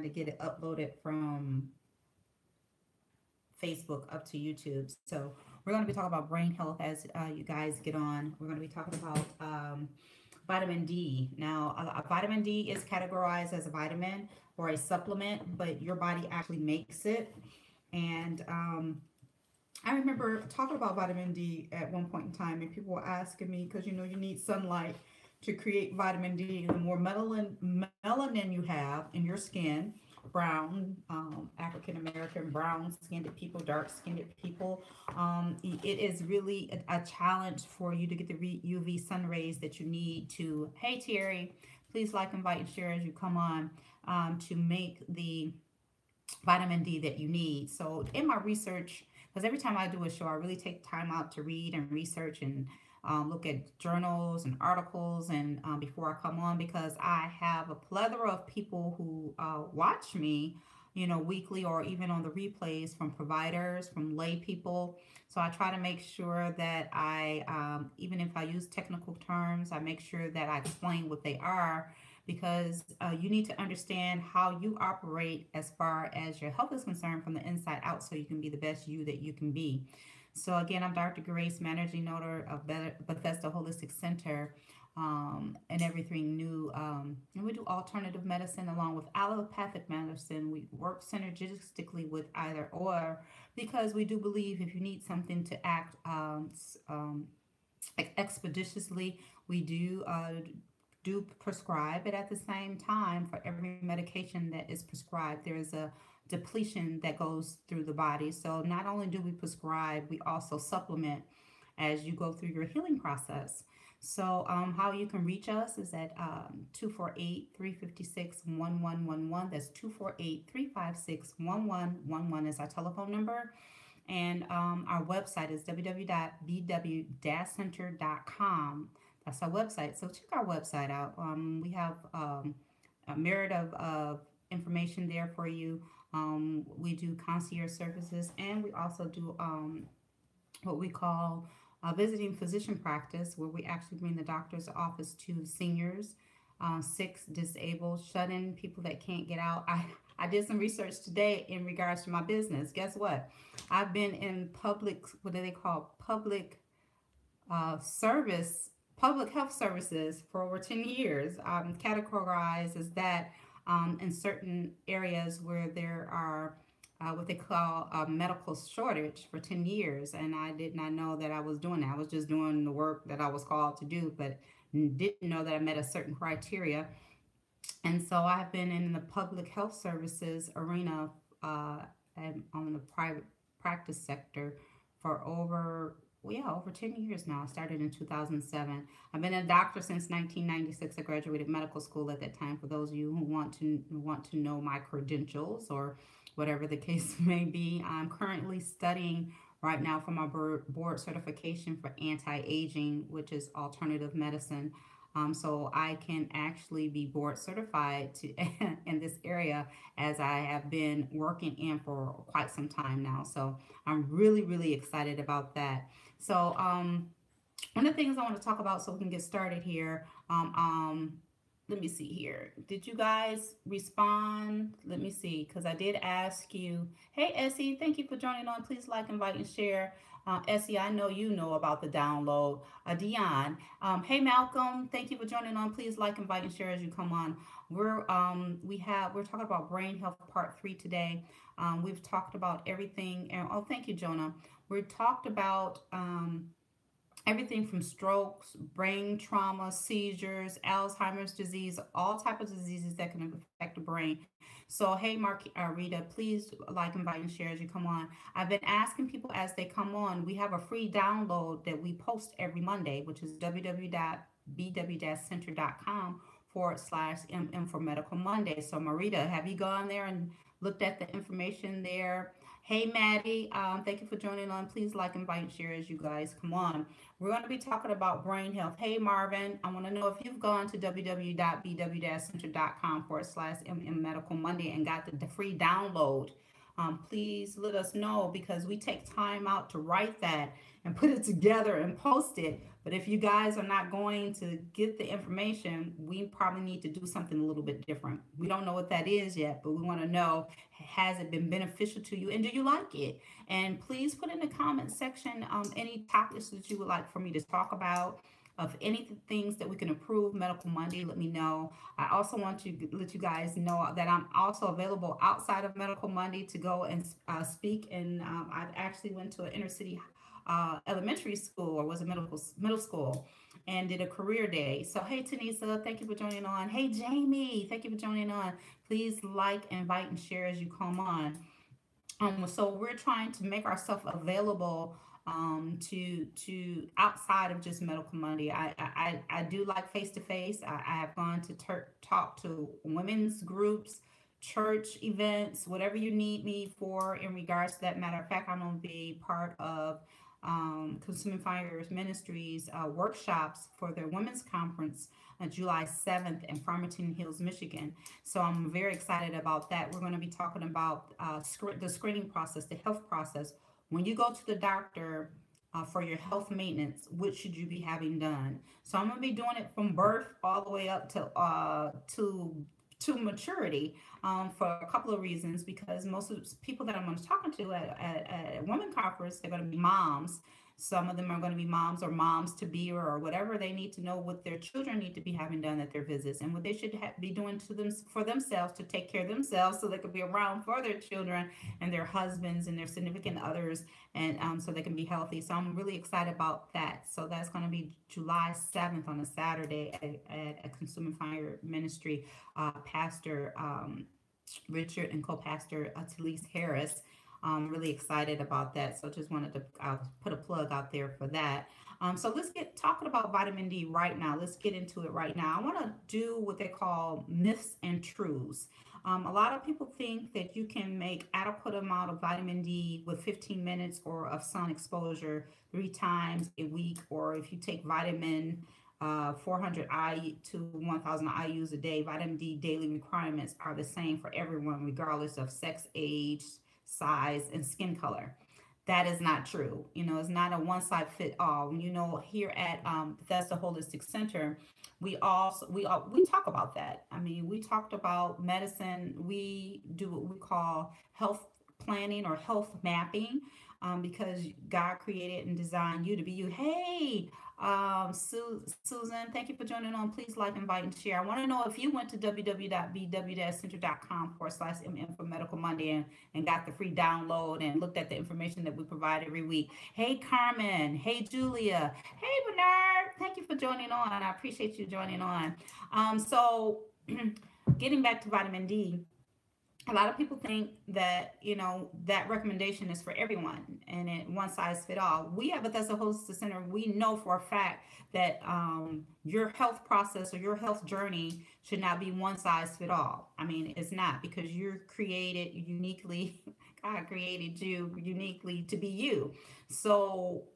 to get it uploaded from Facebook up to YouTube. So we're going to be talking about brain health as you guys get on. We're going to be talking about vitamin D. Now, vitamin D is categorized as a vitamin or a supplement, but your body actually makes it. And I remember talking about vitamin D at one point in time, and people were asking me because you need sunlight to create vitamin D. The more melanin you have in your skin, brown, African American, brown skinned people, dark skinned people, it is really a challenge for you to get the UV sun rays that you need to. Hey, Terry, please like, invite, and share as you come on to make the vitamin D that you need. So in my research, because every time I do a show, I really take time out to read and research and look at journals and articles and before I come on, because I have a plethora of people who watch me, weekly or even on the replays, from providers, from lay people. So I try to make sure that even if I use technical terms, I make sure that I explain what they are, because you need to understand how you operate as far as your health is concerned from the inside out, so you can be the best you that you can be. So again, I'm Dr. Grace, managing owner of Bethesda Holistic Center, and everything new. And we do alternative medicine along with allopathic medicine. We work synergistically with either or, because we do believe if you need something to act expeditiously, we do prescribe it. At the same time, for every medication that is prescribed, there is a depletion that goes through the body. So not only do we prescribe, we also supplement as you go through your healing process. So how you can reach us is at 248-356-1111. That's 248-356-1111 is our telephone number. And our website is www.bw-center.com. That's our website. So check our website out. We have a myriad of information there for you. We do concierge services, and we also do what we call visiting physician practice, where we actually bring the doctor's office to seniors, sick, disabled, shut-in, people that can't get out. I did some research today in regards to my business. Guess what? I've been in public, what do they call, public health services for over 10 years, categorized as that in certain areas where there are what they call a medical shortage for 10 years. And I did not know that I was doing that. I was just doing the work that I was called to do, but didn't know that I met a certain criteria. And so I've been in the public health services arena and on the private practice sector for over 10 years now. I started in 2007. I've been a doctor since 1996. I graduated medical school at that time. For those of you who want to know my credentials or whatever the case may be, I'm currently studying right now for my board certification for anti-aging, which is alternative medicine. So I can actually be board certified in this area, as I have been working in for quite some time now. So I'm really, really excited about that. So one of the things I want to talk about, so we can get started here, let me see here. Did you guys respond? Let me see, because I did ask you. Hey, Essie, thank you for joining on. Please like, invite, and share. Essie, I know you know about the download. Dion, hey Malcolm, thank you for joining on. Please like, invite, and share as you come on. We're talking about brain health part 3 today. We've talked about everything. And oh, thank you, Jonah. We talked about everything from strokes, brain trauma, seizures, Alzheimer's disease, all type of diseases that can affect the brain. So, hey, Rita, please like, invite, and share as you come on. I've been asking people as they come on. We have a free download that we post every Monday, which is www.bw-center.com/MM for Medical Monday. So, Marita, have you gone there and looked at the information there? Hey, Maddie, thank you for joining on. Please like, invite, and share as you guys come on. We're going to be talking about brain health. Hey, Marvin, I want to know if you've gone to www.bw-center.com/MM Medical Monday and got the free download please let us know, because we take time out to write that and put it together and post it. But if you guys are not going to get the information, we probably need to do something a little bit different. We don't know what that is yet, but we want to know, has it been beneficial to you and do you like it? And please put in the comment section any topics that you would like for me to talk about. Of any things that we can improve Medical Monday, let me know. I also want to let you guys know that I'm also available outside of Medical Monday to go and speak. And I actually went to an inner city elementary school, or was it middle school, and did a career day. So hey Tanisa, thank you for joining on. Hey Jamie, thank you for joining on. Please like, invite, and share as you come on. So we're trying to make ourselves available to outside of just Medical Monday. I do like face to face. I have gone to talk to women's groups, church events, whatever you need me for in regards to that. Matter of fact, I'm going to be part of Consuming Fires Ministries workshops for their women's conference on July 7th in Farmington Hills, Michigan. So I'm very excited about that. We're going to be talking about the screening process, the health process. When you go to the doctor for your health maintenance, what should you be having done? So I'm going to be doing it from birth all the way up to maturity, for a couple of reasons. Because most of the people that I'm going to be talking to at a women conference, they're going to be moms. Some of them are going to be moms or moms to be, or whatever. They need to know what their children need to be having done at their visits, and what they should be doing to them for themselves to take care of themselves, so they could be around for their children and their husbands and their significant others, and so they can be healthy. So I'm really excited about that. So that's going to be July 7th on a Saturday at a Consuming Fire Ministry. Pastor Richard and co-pastor Talise Harris. I'm really excited about that. So just wanted to put a plug out there for that. So let's get talking about vitamin D right now. Let's get into it right now. I want to do what they call myths and truths. A lot of people think that you can make adequate amount of vitamin D with 15 minutes or of sun exposure 3 times a week, or if you take vitamin 400 I to 1000 IUs a day. Vitamin D daily requirements are the same for everyone, regardless of sex, age, size, and skin color. That is not true. It's not a one size fit all. Here at Bethesda Holistic Center, we talk about that. I mean, we talked about medicine. We do what we call health planning or health mapping, because God created and designed you to be you. Hey, Susan, thank you for joining on. Please like, invite, and share. I want to know if you went to www.bw-center.com/mm for Medical Monday, and got the free download and looked at the information that we provide every week. Hey, Carmen. Hey, Julia. Hey, Bernard. Thank you for joining on. I appreciate you joining on. So, getting back to vitamin D, a lot of people think that that recommendation is for everyone and it one size fit all. We at Bethesda Holistic Center, we know for a fact that your health process or your health journey should not be one size fit all. I mean, it's not, because you're created uniquely. God created you uniquely to be you. So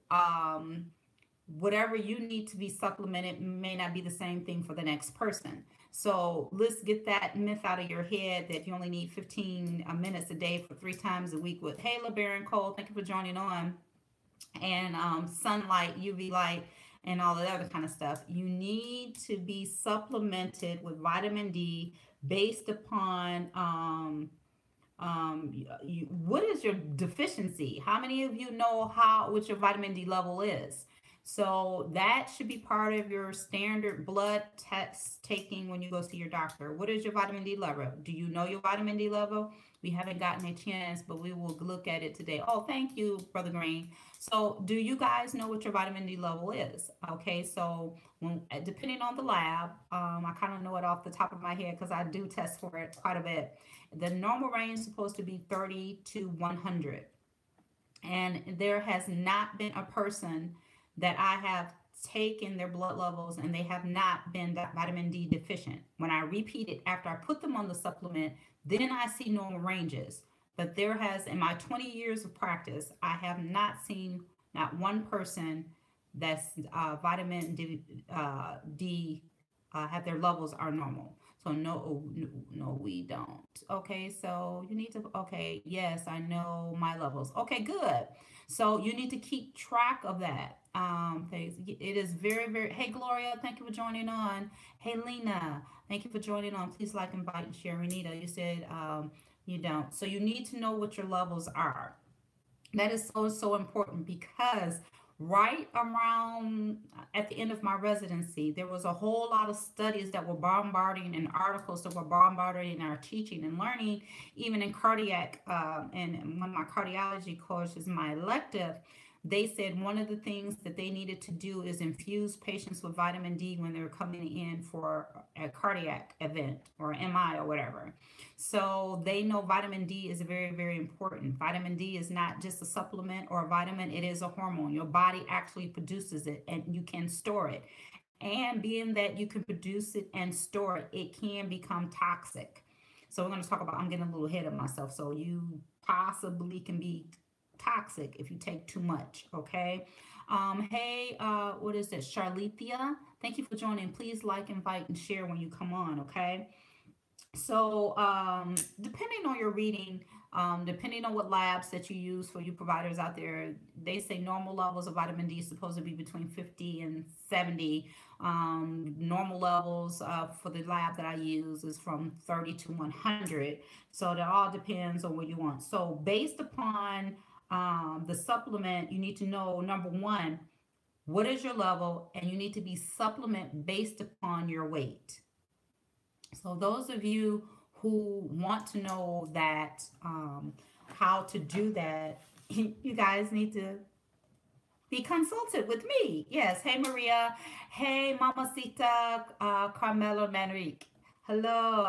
whatever you need to be supplemented may not be the same thing for the next person. So let's get that myth out of your head that you only need 15 minutes a day for 3 times a week. With hey, LeBaron Cole, thank you for joining on. And sunlight, UV light, and all the other kind of stuff. You need to be supplemented with vitamin D based upon what is your deficiency. How many of you know what your vitamin D level is? So that should be part of your standard blood test taking when you go see your doctor. What is your vitamin D level? Do you know your vitamin D level? We haven't gotten a chance, but we will look at it today. Oh, thank you, Brother Green. So do you guys know what your vitamin D level is? Okay, so depending on the lab, I kind of know it off the top of my head because I do test for it quite a bit. The normal range is supposed to be 30 to 100. And there has not been a person that I have taken their blood levels and they have not been vitamin D deficient. When I repeat it after I put them on the supplement, then I see normal ranges. But there has, in my 20 years of practice, I have not seen not one person that's vitamin D have their levels are normal. So no, no, no, we don't. Okay, so you need to, okay, yes, I know my levels. Okay, good. So you need to keep track of that. Things. It is very, very, hey, Gloria, thank you for joining on. Hey, Lena, thank you for joining on. Please like, invite, and share. Renita, you said you don't. So you need to know what your levels are. That is so, so important because right around at the end of my residency, there was a whole lot of studies that were bombarding and articles that were bombarding our teaching and learning, even in cardiac and one of my cardiology courses, my elective. They said one of the things that they needed to do is infuse patients with vitamin D when they were coming in for a cardiac event or MI or whatever. So they know vitamin D is very, very important. Vitamin D is not just a supplement or a vitamin, it is a hormone. Your body actually produces it and you can store it. And being that you can produce it and store it, it can become toxic. So we're going to talk about, I'm getting a little ahead of myself. So you possibly can be toxic if you take too much, okay? Hey, what is this? Charlethia, thank you for joining. Please like, invite, and share when you come on, okay? So, depending on your reading, depending on what labs that you use for you providers out there, they say normal levels of vitamin D is supposed to be between 50 and 70. Normal levels for the lab that I use is from 30 to 100. So, that all depends on what you want. So, based upon the supplement, you need to know number one, what is your level, and you need to be supplement based upon your weight. So those of you who want to know that how to do that, you guys need to be consulted with me. Yes. Hey Maria. Hey Mamacita Carmelo Manrique. Hello.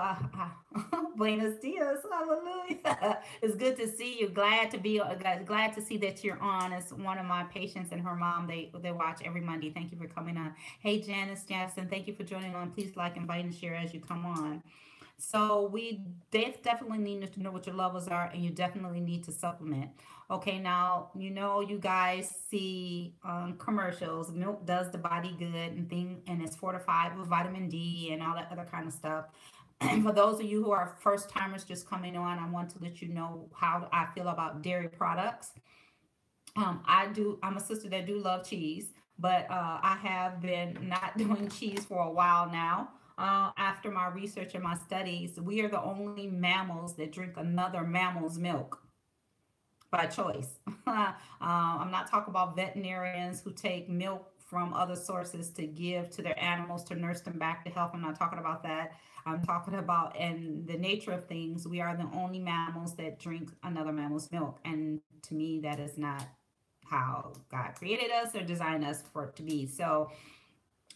Buenos dias. Hallelujah. It's good to see you. Glad to be glad to see that you're on. It's one of my patients and her mom. They watch every Monday. Thank you for coming on. Hey Janice Jackson, thank you for joining on. Please like, invite, and share as you come on. So we definitely need to know what your levels are, and you definitely need to supplement. Okay, now you know you guys see commercials. Milk does the body good and thing, and it's fortified with vitamin D and all that other kind of stuff. And for those of you who are first timers just coming on, I want to let you know how I feel about dairy products. I'm a sister that do love cheese, but I have been not doing cheese for a while now. After my research and my studies, we are the only mammals that drink another mammal's milk by choice. I'm not talking about veterinarians who take milk from other sources to give to their animals to nurse them back to health. I'm not talking about that. I'm talking about, in the nature of things, we are the only mammals that drink another mammal's milk. And to me, that is not how God created us or designed us for it to be. So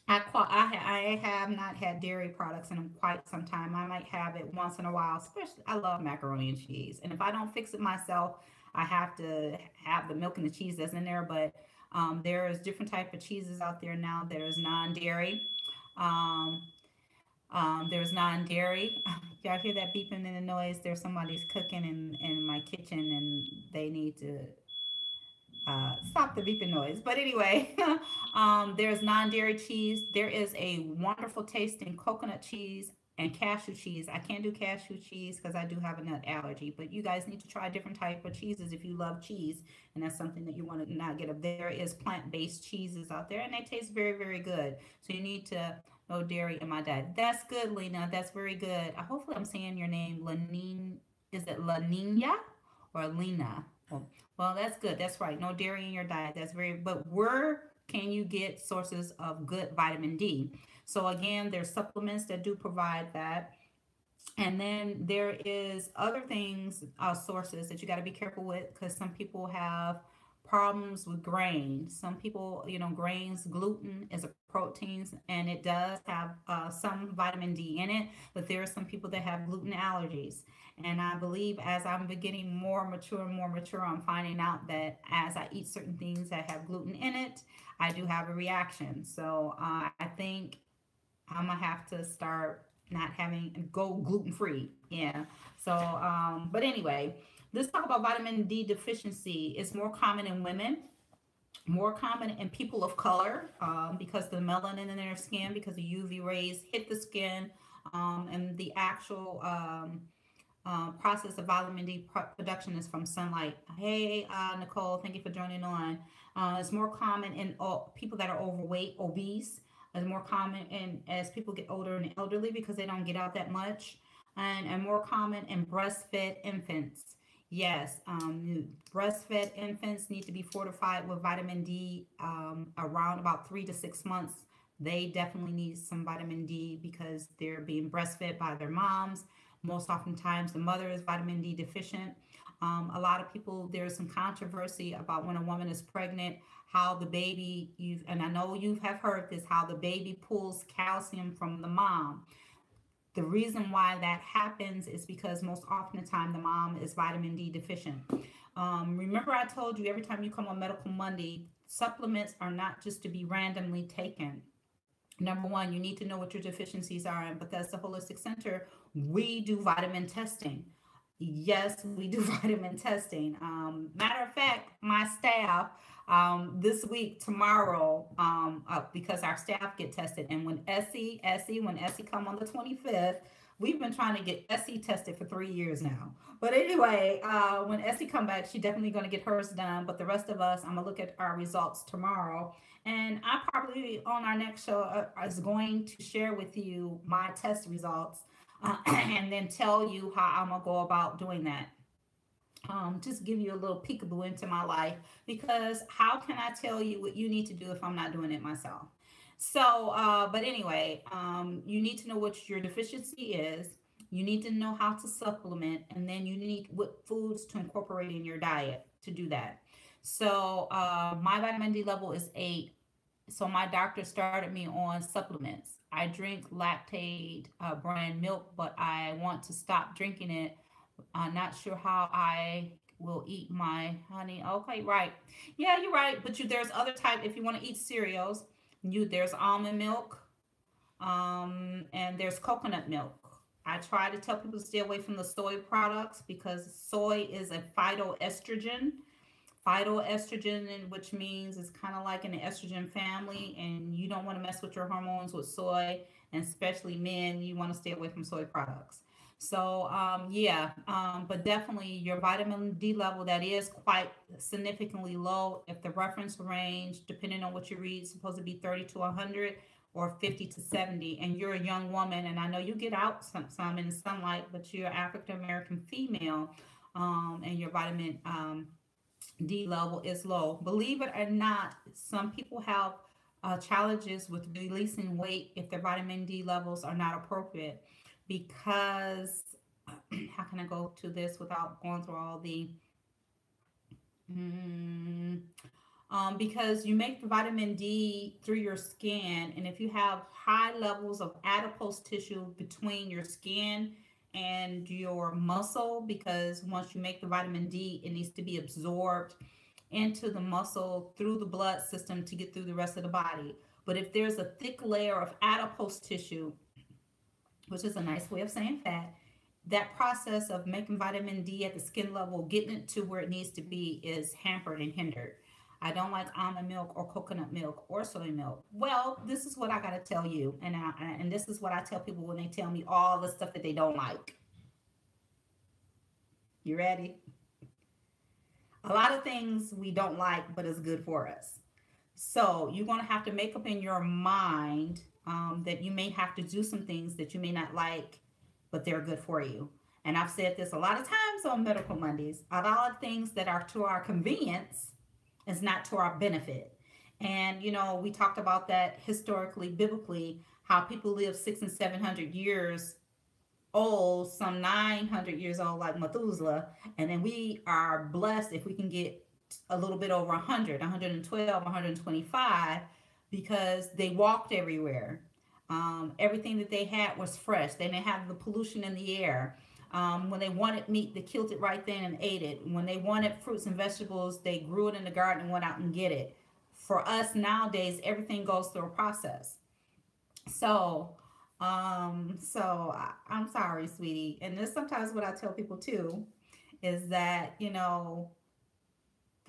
I have not had dairy products in quite some time. I might have it once in a while. Especially, I love macaroni and cheese, and if I don't fix it myself, I have to have the milk and the cheese that's in there. But there's different type of cheeses out there now. There's non-dairy. Um, there's non-dairy. Y'all hear that beeping in the noise? There's somebody's cooking in my kitchen, and they need to stop the beeping noise. But anyway, there's non-dairy cheese. There is a wonderful tasting coconut cheese and cashew cheese. I can't do cashew cheese because I do have a nut allergy. But you guys need to try different type of cheeses if you love cheese, and that's something that you want to not get. There is plant-based cheeses out there, and they taste very, very good. So you need to no dairy in my diet. That's good, Lena. That's very good. Hopefully, I'm saying your name, Lanine. Is it La Nina or Lena? Well, that's good. That's right. No dairy in your diet. That's very, but where can you get sources of good vitamin D? So again, there's supplements that do provide that. And then there is other things, sources that you got to be careful with because some people have problems with grain. Some people, grains, gluten is a protein and it does have some vitamin D in it, but there are some people that have gluten allergies. And I believe as I'm getting more mature and more mature, I'm finding out that as I eat certain things that have gluten in it, I do have a reaction. So I think I'm gonna have to start not having go gluten free. Yeah. So, but anyway, let's talk about vitamin D deficiency. It's more common in women, more common in people of color because the melanin in their skin, because the UV rays hit the skin And the actual process of vitamin D production is from sunlight. Hey, Nicole, thank you for joining on. It's more common in people that are overweight, obese. It's more common in as people get older and elderly because they don't get out that much, and more common in breastfed infants. Yes, breastfed infants need to be fortified with vitamin D around about 3 to 6 months. They definitely need some vitamin D because they're being breastfed by their moms. Most oftentimes, the mother is vitamin D deficient. A lot of people, there's some controversy about when a woman is pregnant, how the baby, and I know you have heard this, how the baby pulls calcium from the mom. The reason why that happens is because most often the time the mom is vitamin D deficient. Remember, I told you every time you come on Medical Monday, supplements are not just to be randomly taken. Number one, you need to know what your deficiencies are. And Bethesda Holistic Center, we do vitamin testing. Yes, we do vitamin testing. Matter of fact, my staff this week, tomorrow, because our staff get tested, and when Essie come on the 25th, we've been trying to get Essie tested for 3 years now. But anyway, when Essie come back, she definitely going to get hers done. But the rest of us, I'm gonna look at our results tomorrow, and I probably on our next show is going to share with you my test results and then tell you how I'm gonna go about doing that. Just give you a little peekaboo into my life because how can I tell you what you need to do if I'm not doing it myself? So, but anyway, you need to know what your deficiency is. You need to know how to supplement, and then you need what foods to incorporate in your diet to do that. So, my vitamin D level is 8. So my doctor started me on supplements. I drink lactate brand milk, but I want to stop drinking it. I'm not sure how I will eat my honey. Okay, right. Yeah, you're right. But there's other type. If you want to eat cereals, there's almond milk, and there's coconut milk. I try to tell people to stay away from the soy products because soy is a phytoestrogen, which means it's kind of like in the estrogen family, and you don't want to mess with your hormones with soy, and especially men, you want to stay away from soy products. So, yeah, but definitely your vitamin D level that is quite significantly low. If the reference range, depending on what you read, is supposed to be 30 to 100 or 50 to 70, and you're a young woman, and I know you get out some in the sunlight, but you're African American female, and your vitamin D level is low. Believe it or not, some people have challenges with releasing weight if their vitamin D levels are not appropriate because how can I go to this without going through all the mm, because you make the vitamin D through your skin, and if you have high levels of adipose tissue between your skin and your muscle, because once you make the vitamin D, it needs to be absorbed into the muscle through the blood system to get through the rest of the body. But if there's a thick layer of adipose tissue, which is a nice way of saying fat, that process of making vitamin D at the skin level, getting it to where it needs to be, is hampered and hindered. I don't like almond milk or coconut milk or soy milk. Well, this is what I got to tell you. And this is what I tell people when they tell me all the stuff that they don't like. You ready? A lot of things we don't like, but it's good for us. So you're going to have to make up in your mind that you may have to do some things that you may not like, but they're good for you. And I've said this a lot of times on Medical Mondays. A lot of things that are to our convenience is not to our benefit. And we talked about that historically, biblically, how people live 600 and 700 years old, some 900 years old, like Methuselah, and then we are blessed if we can get a little bit over 100, 112, 125, because they walked everywhere. Everything that they had was fresh. They didn't have the pollution in the air. When they wanted meat, they killed it right then and ate it. When they wanted fruits and vegetables, they grew it in the garden and went out and get it. For us nowadays, everything goes through a process. So, I'm sorry, sweetie. And this sometimes what I tell people too is that,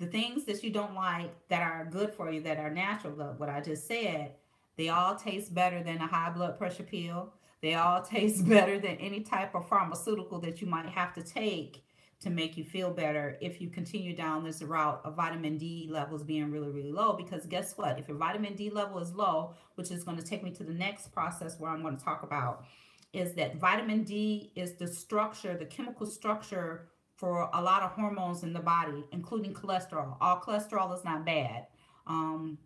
the things that you don't like that are good for you, that are natural, what I just said, they all taste better than a high blood pressure pill. They all taste better than any type of pharmaceutical that you might have to take to make you feel better if you continue down this route of vitamin D levels being really, really low. Because guess what? If your vitamin D level is low, which is going to take me to the next process where I'm going to talk about, is that vitamin D is the structure, the chemical structure for a lot of hormones in the body, including cholesterol. All cholesterol is not bad. Um,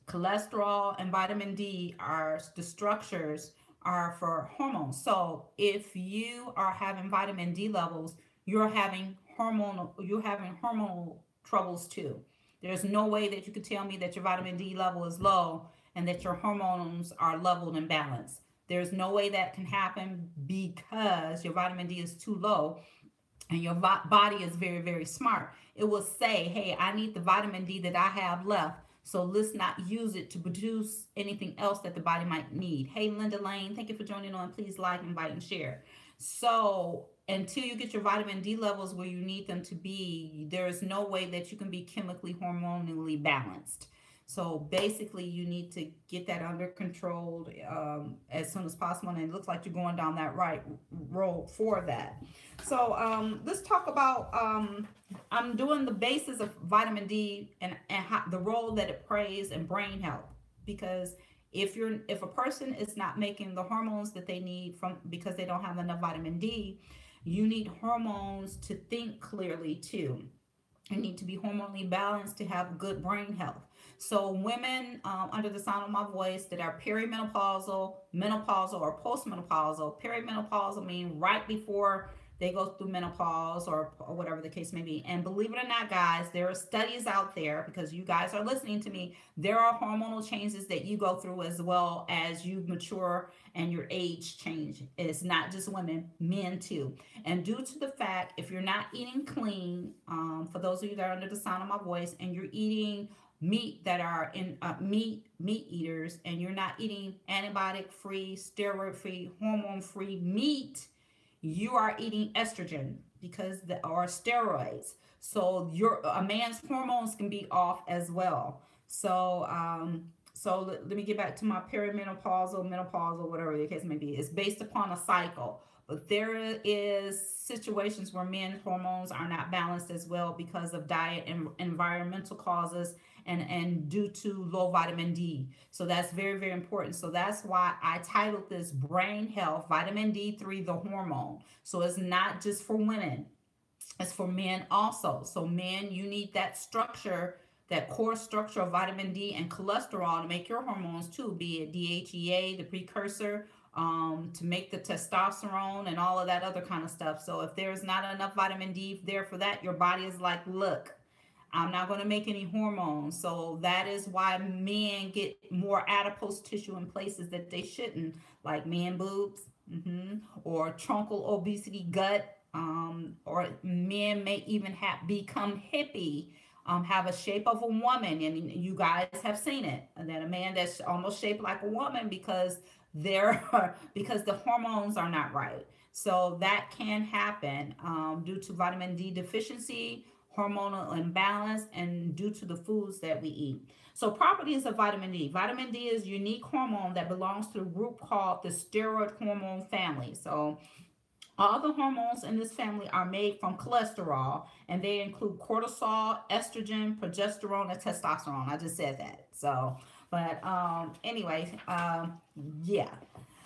Cholesterol and vitamin D are the structures are for hormones. So if you are having vitamin D levels, you're having hormonal troubles too. There's no way that you could tell me that your vitamin D level is low and that your hormones are leveled and balanced. There's no way that can happen because your vitamin D is too low, and your body is very, very smart. It will say, hey, I need the vitamin D that I have left, so let's not use it to produce anything else that the body might need. Hey, Linda Lane, thank you for joining on. Please like, invite, and share. So until you get your vitamin D levels where you need them to be, there is no way that you can be chemically, hormonally balanced. So basically, you need to get that under control as soon as possible. And it looks like you're going down that right road for that. So let's talk about, I'm doing the basis of vitamin D and how, the role that it plays in brain health. Because if a person is not making the hormones that they need from because they don't have enough vitamin D, you need hormones to think clearly too. You need to be hormonally balanced to have good brain health. So women under the sound of my voice that are perimenopausal, menopausal, or postmenopausal. Perimenopausal mean right before they go through menopause or whatever the case may be. And believe it or not, guys, there are studies out there, because you guys are listening to me, there are hormonal changes that you go through as well as you mature and your age change. It's not just women, men too. And due to the fact, if you're not eating clean, for those of you that are under the sound of my voice, and you're eating meat that are in meat eaters, and you're not eating antibiotic free, steroid free, hormone free meat, you are eating estrogen because the or steroids. So your a man's hormones can be off as well. So let me get back to my perimenopausal, menopausal, whatever the case may be. It's based upon a cycle. But there is situations where men's hormones are not balanced as well because of diet and environmental causes and due to low vitamin D. So that's very, very important. So that's why I titled this Brain Health, Vitamin D3, the hormone. So it's not just for women, it's for men also. So men, you need that structure, that core structure of vitamin D and cholesterol to make your hormones too, be it DHEA, the precursor, to make the testosterone and all of that other kind of stuff. So if there's not enough vitamin D there for that, your body is like, look, I'm not going to make any hormones. So that is why men get more adipose tissue in places that they shouldn't, like man boobs, or truncal obesity gut, or men may even have become hippie, have a shape of a woman, and you guys have seen it. And then a man that's almost shaped like a woman because because the hormones are not right. So that can happen due to vitamin D deficiency, hormonal imbalance, and due to the foods that we eat. So properties of vitamin D. Vitamin D is a unique hormone that belongs to a group called the steroid hormone family. So all the hormones in this family are made from cholesterol, and they include cortisol, estrogen, progesterone, and testosterone. I just said that. So, but anyway, yeah.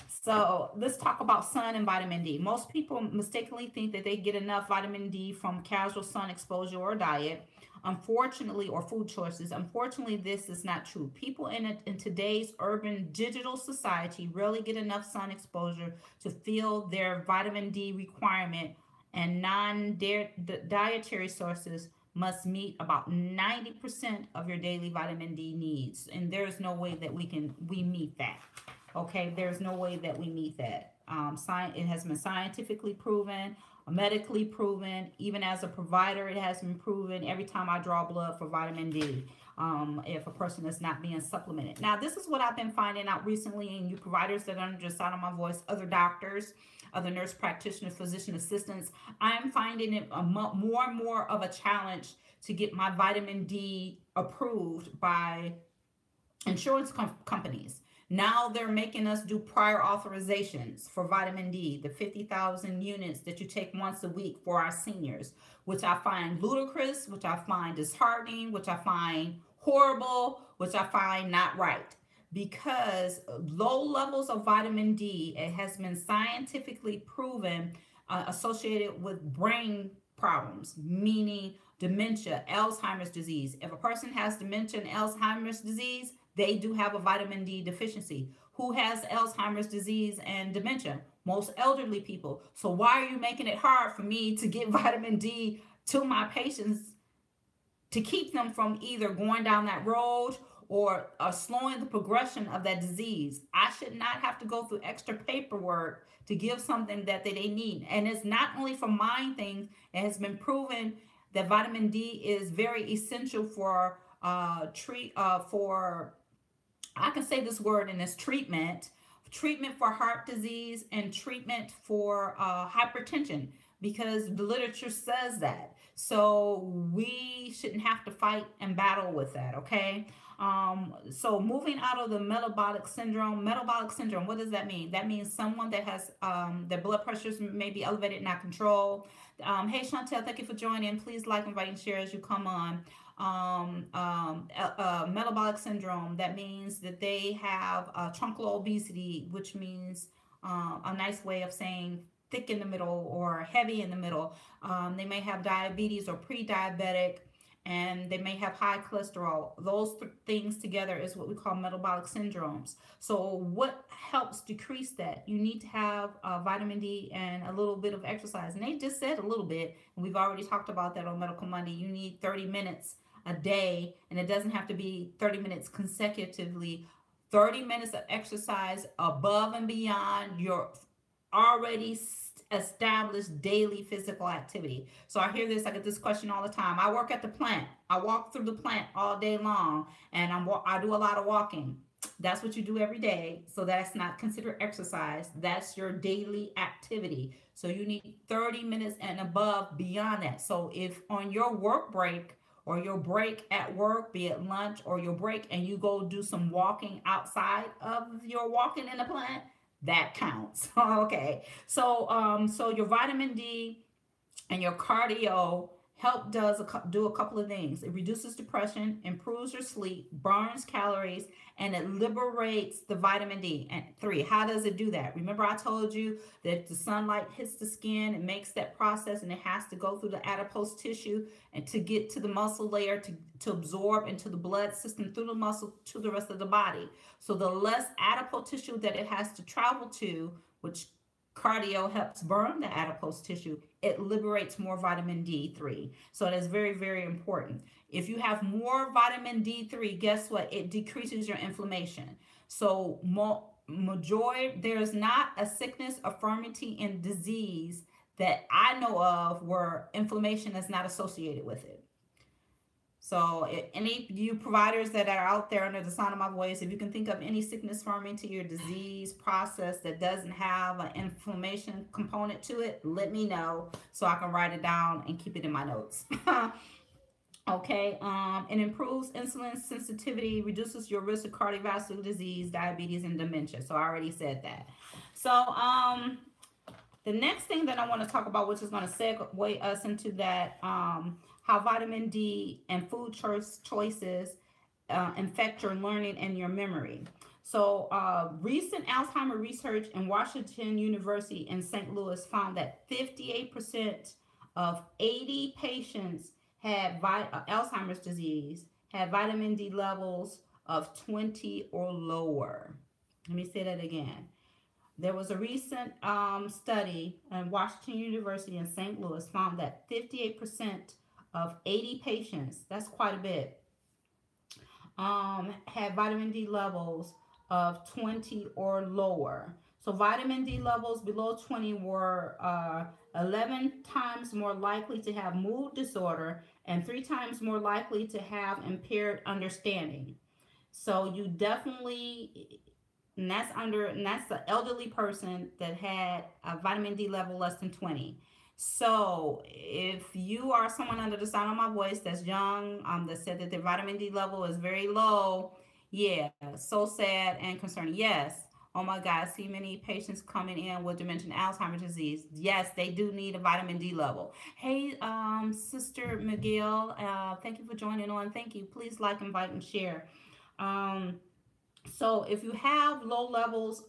So let's talk about sun and vitamin D. Most people mistakenly think that they get enough vitamin D from casual sun exposure or diet. Unfortunately, or food choices. Unfortunately, this is not true. People in today's urban digital society rarely get enough sun exposure to fill their vitamin D requirement, and non-dietary sources must meet about 90% of your daily vitamin D needs. And there's no way that we meet that. Okay, there's no way that we meet that. It has been scientifically proven, medically proven. Even as a provider, it has been proven every time I draw blood for vitamin D, if a person is not being supplemented. Now, this is what I've been finding out recently, and you providers that are under the sound of my voice, other doctors, other nurse practitioners, physician assistants, I'm finding it more and more of a challenge to get my vitamin D approved by insurance companies. Now they're making us do prior authorizations for vitamin D, the 50,000 units that you take once a week for our seniors, which I find ludicrous, which I find disheartening, which I find horrible, which I find not right. Because low levels of vitamin D, it has been scientifically proven associated with brain problems, meaning dementia, Alzheimer's disease. If a person has dementia and Alzheimer's disease, they do have a vitamin D deficiency. Who has Alzheimer's disease and dementia? Most elderly people. So why are you making it hard for me to get vitamin D to my patients to keep them from either going down that road or slowing the progression of that disease? I should not have to go through extra paperwork to give something that they need. And it's not only for mind things, it has been proven that vitamin D is very essential for I can say this word in this treatment for heart disease and treatment for hypertension, because the literature says that. So we shouldn't have to fight and battle with that, okay? So moving out of the metabolic syndrome, what does that mean? That means someone that has their blood pressures may be elevated, not controlled. Hey, Chantel, thank you for joining. Please like, invite, and share as you come on. Metabolic syndrome, that means that they have truncal obesity, which means a nice way of saying thick in the middle or heavy in the middle. They may have diabetes or pre-diabetic, and they may have high cholesterol. Those things together is what we call metabolic syndromes. So what helps decrease that? You need to have vitamin D and a little bit of exercise. And they just said a little bit, and we've already talked about that on Medical Monday. You need 30 minutes a day, and it doesn't have to be 30 minutes consecutively. 30 minutes of exercise above and beyond your already established daily physical activity. So I hear this, I get this question all the time. I work at the plant. I walk through the plant all day long, and I do a lot of walking. That's what you do every day. So that's not considered exercise. That's your daily activity. So you need 30 minutes and above beyond that. So if on your work break or your break at work, be it lunch or your break, and you go do some walking outside of your walking in the plant, that counts. Okay. So your vitamin D and your cardio do a couple of things. It reduces depression, improves your sleep, burns calories, and it liberates the vitamin D. And 3, how does it do that? Remember I told you that the sunlight hits the skin, it makes that process, and it has to go through the adipose tissue and to get to the muscle layer to absorb into the blood system through the muscle to the rest of the body. So the less adipose tissue that it has to travel to, which cardio helps burn the adipose tissue, it liberates more vitamin D3. So that is very, very important. If you have more vitamin D3, guess what? It decreases your inflammation. So there's not a sickness, infirmity, and disease that I know of where inflammation is not associated with it. So any you providers that are out there under the sound of my voice, if you can think of any sickness, infirmity, or disease process that doesn't have an inflammation component to it, let me know so I can write it down and keep it in my notes. Okay, it improves insulin sensitivity, reduces your risk of cardiovascular disease, diabetes, and dementia. So I already said that. So the next thing that I want to talk about, which is going to segue us into that, how vitamin D and food choices affect your learning and your memory. So recent Alzheimer research in Washington University in St. Louis found that 58% of 80 patients had Alzheimer's disease had vitamin D levels of 20 or lower. Let me say that again. There was a recent study in Washington University in St. Louis found that 58% of 80 patients, that's quite a bit, had vitamin D levels of 20 or lower. So vitamin D levels below 20 were 11 times more likely to have mood disorder and 3 times more likely to have impaired understanding. So you definitely, and that's the elderly person that had a vitamin D level less than 20. So if you are someone under the sound of my voice that's young, that said that their vitamin D level is very low, Yeah, so sad and concerning. Yes. Oh my God, I see many patients coming in with dementia and Alzheimer's disease. Yes, they do need a vitamin D level. Hey, Sister Miguel, thank you for joining on. Thank you. Please like, invite, and share. Um, so if you have low levels,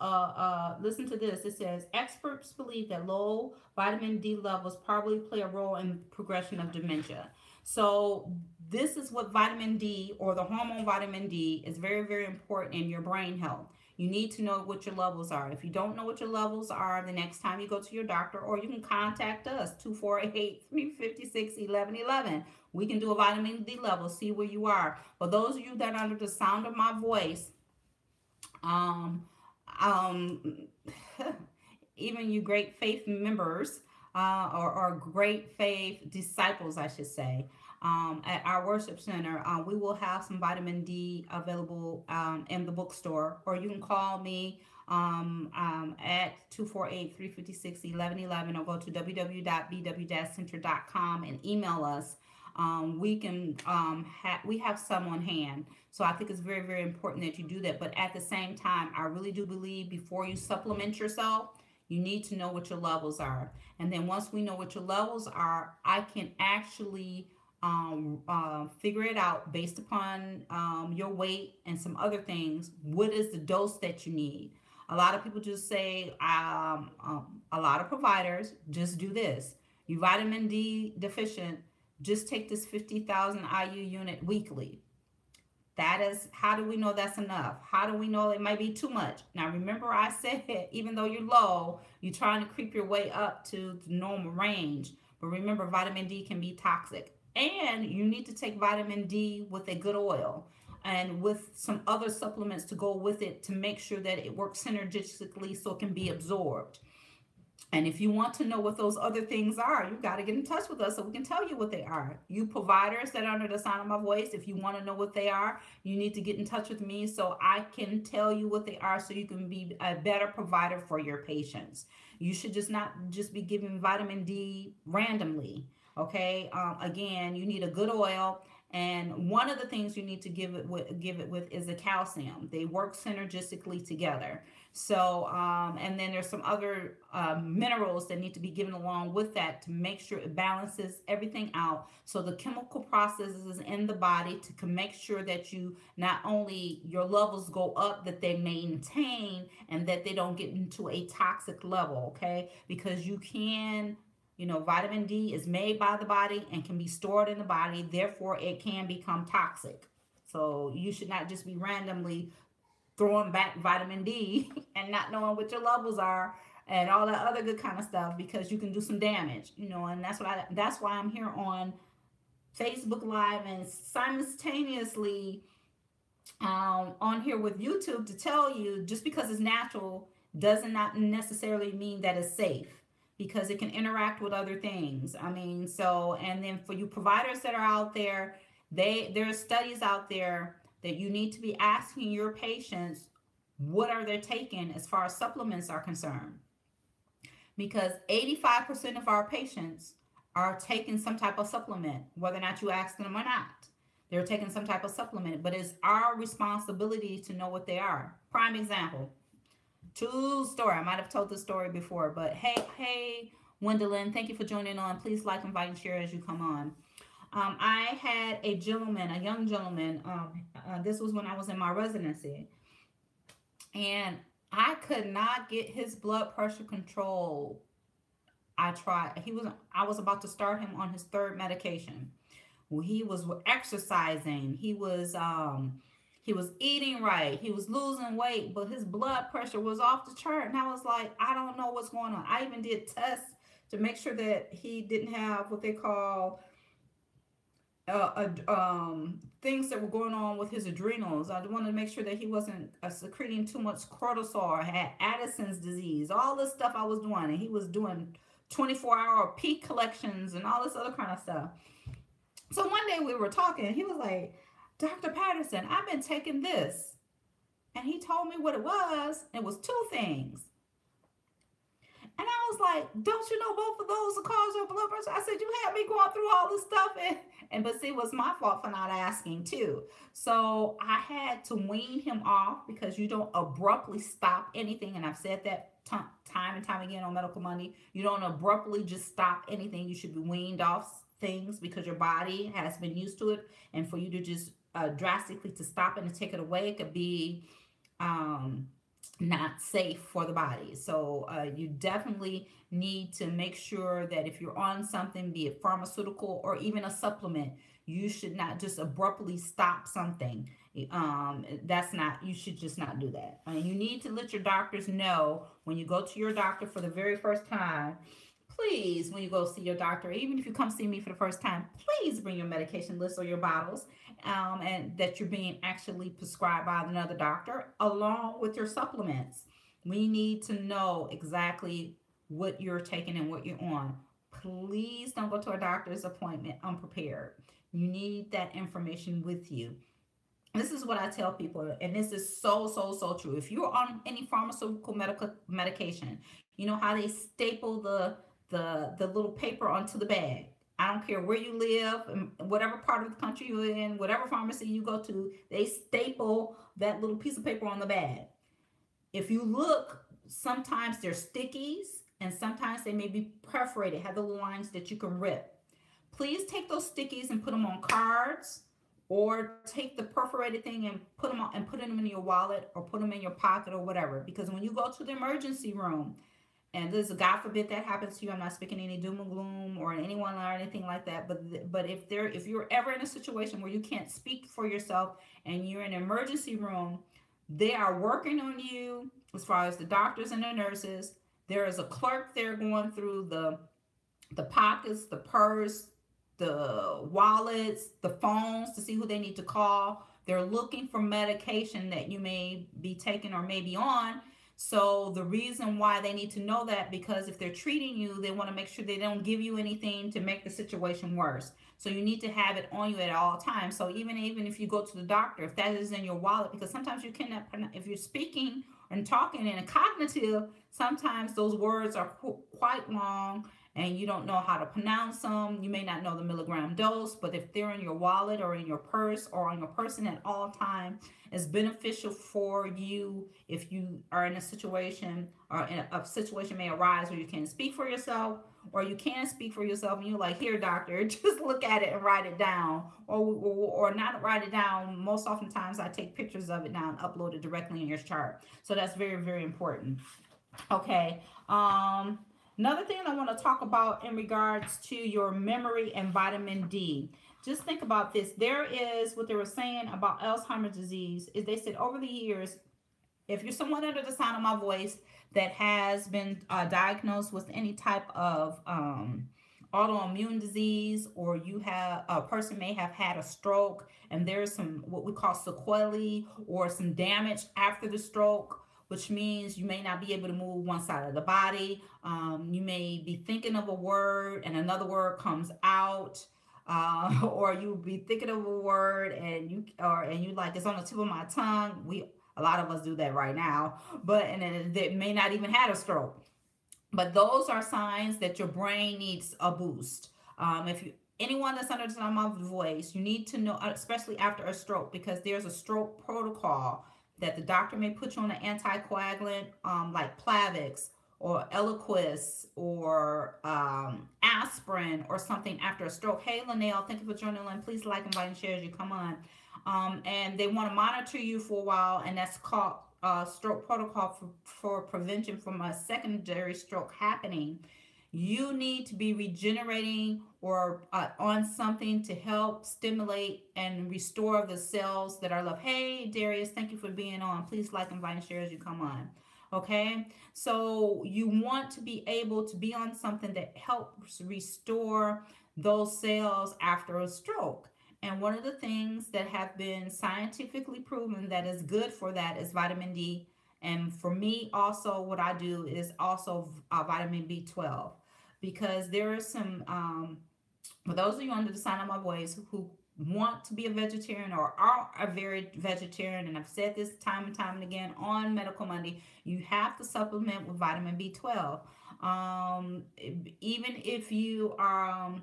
listen to this. It says experts believe that low vitamin D levels probably play a role in progression of dementia. So this is what vitamin D or the hormone vitamin D is very, very important in your brain health. You need to know what your levels are. If you don't know what your levels are, the next time you go to your doctor, or you can contact us, 248-356-1111. We can do a vitamin D level, see where you are. For those of you that are under the sound of my voice, um, um, even you great faith members, or great faith disciples, I should say, at our worship center, we will have some vitamin D available in the bookstore, or you can call me at 248-356-1111, or go to www.bw-center.com and email us. We have some on hand. So I think it's very, very important that you do that. But at the same time, I really do believe before you supplement yourself, you need to know what your levels are. And then once we know what your levels are, I can actually figure it out based upon your weight and some other things. What is the dose that you need? A lot of people just say, a lot of providers just do this. You vitamin D deficient, just take this 50,000 IU unit weekly. That is, how do we know that's enough? How do we know it might be too much? Now, remember I said, even though you're low, you're trying to creep your way up to the normal range. But remember, vitamin D can be toxic. And you need to take vitamin D with a good oil and with some other supplements to go with it to make sure that it works synergistically so it can be absorbed. And if you want to know what those other things are, you got to get in touch with us so we can tell you what they are. You providers that are under the sound of my voice, if you want to know what they are, you need to get in touch with me so I can tell you what they are so you can be a better provider for your patients. You should just not just be giving vitamin D randomly. Okay. Again, you need a good oil. And one of the things you need to give it with is the calcium. They work synergistically together. So, and then there's some other minerals that need to be given along with that to make sure it balances everything out. So the chemical processes in the body to make sure that you not only your levels go up, that they maintain and that they don't get into a toxic level. Okay, because vitamin D is made by the body and can be stored in the body. Therefore, it can become toxic. So you should not just be randomly throwing back vitamin D and not knowing what your levels are and all that other good kind of stuff, because you can do some damage, and that's why I'm here on Facebook Live and simultaneously on here with YouTube to tell you just because it's natural does not necessarily mean that it's safe, because it can interact with other things. I mean, so, and then for you providers that are out there, there are studies out there that you need to be asking your patients what are they taking as far as supplements are concerned, because 85% of our patients are taking some type of supplement, whether or not you ask them or not. They're taking some type of supplement, but it's our responsibility to know what they are. Prime example, true story. I might have told this story before, but hey, Gwendolyn, thank you for joining on. Please like, invite, and share as you come on. I had a young gentleman. This was when I was in my residency, and I could not get his blood pressure controlled. I tried. I was about to start him on his third medication. Well, he was exercising. He was eating right. He was losing weight, but his blood pressure was off the chart. And I was like, I don't know what's going on. I even did tests to make sure that he didn't have what they call things that were going on with his adrenals. I wanted to make sure that he wasn't secreting too much cortisol or had Addison's disease. All this stuff I was doing, and he was doing 24-hour peak collections and all this other kind of stuff. So one day we were talking, and he was like, Dr. Patterson, I've been taking this. And he told me what it was. It was two things. And I was like, don't you know both of those will cause your blood pressure? I said, you had me going through all this stuff And but see, it was my fault for not asking too. So I had to wean him off because you don't abruptly stop anything. And I've said that time and time again on Medical Monday. You don't abruptly just stop anything. You should be weaned off things because your body has been used to it. And for you to just drastically to stop it and take it away, it could be um, not safe for the body. So you definitely need to make sure that if you're on something, be it pharmaceutical or even a supplement, you should not just abruptly stop something. That's not, you should just not do that. You need to let your doctors know when you go to your doctor for the very first time. Please, when you go see your doctor, even if you come see me for the first time, please bring your medication list or your bottles, and that you're being actually prescribed by another doctor, along with your supplements. We need to know exactly what you're taking and what you're on. Please don't go to a doctor's appointment unprepared. You need that information with you. This is what I tell people, and this is so true. If you're on any pharmaceutical medical medication, you know how they staple the little paper onto the bag. I don't care where you live, and whatever part of the country you're in, whatever pharmacy you go to, they staple that little piece of paper on the bag. If you look, sometimes they're stickies, and sometimes they may be perforated, have the little lines that you can rip. Please take those stickies and put them on cards, or take the perforated thing and put them on, and put them in your wallet or put them in your pocket or whatever. Because when you go to the emergency room, and this, God forbid that happens to you, I'm not speaking any doom and gloom or anyone or anything like that, but if you're ever in a situation where you can't speak for yourself and you're in an emergency room, they are working on you as far as the doctors and the nurses. There is a clerk there going through the pockets, the purse, the wallets, the phones to see who they need to call. They're looking for medication that you may be taking or may be on. So the reason why they need to know that, because if they're treating you, they want to make sure they don't give you anything to make the situation worse. So you need to have it on you at all times. So even if you go to the doctor, if that is in your wallet, because sometimes you cannot, if you're speaking and talking in a cognitive, sometimes those words are quite long and you don't know how to pronounce them. You may not know the milligram dose, but if they're in your wallet or in your purse or on your person at all time, it's beneficial for you if you are in a situation, or in a situation may arise where you can't speak for yourself, or you can speak for yourself and you're like, here, doctor, just look at it and write it down, or not write it down. Most oftentimes I take pictures of it now and upload it directly in your chart. So that's very important. Okay. Another thing I want to talk about in regards to your memory and vitamin D. Just think about this. There is what they were saying about Alzheimer's disease is they said over the years, if you're someone under the sound of my voice that has been diagnosed with any type of autoimmune disease, or you have a person may have had a stroke and there's some what we call sequelae or some damage after the stroke, which means you may not be able to move one side of the body. You may be thinking of a word and another word comes out. Or you be thinking of a word and you like, it's on the tip of my tongue. A lot of us do that right now, but and then they may not even had a stroke. But those are signs that your brain needs a boost. If you anyone that's under the sound of my voice, you need to know, especially after a stroke, because there's a stroke protocol that the doctor may put you on an anticoagulant, like Plavix or Eliquis or aspirin or something after a stroke. Hey, Linnell, thank you for joining in. Please like, invite, and share as you come on. And they want to monitor you for a while, and that's called stroke protocol for prevention from a secondary stroke happening. You need to be regenerating or on something to help stimulate and restore the cells that are left. Hey, Darius, thank you for being on. Please like, invite, and share as you come on. Okay, so you want to be able to be on something that helps restore those cells after a stroke. And one of the things that have been scientifically proven that is good for that is vitamin D. And for me, also, what I do is also vitamin B12, because there are some, for those of you under the sound of my voice who want to be a vegetarian or are a very vegetarian, and I've said this time and time and again on Medical Monday, you have to supplement with vitamin B12. Even if you are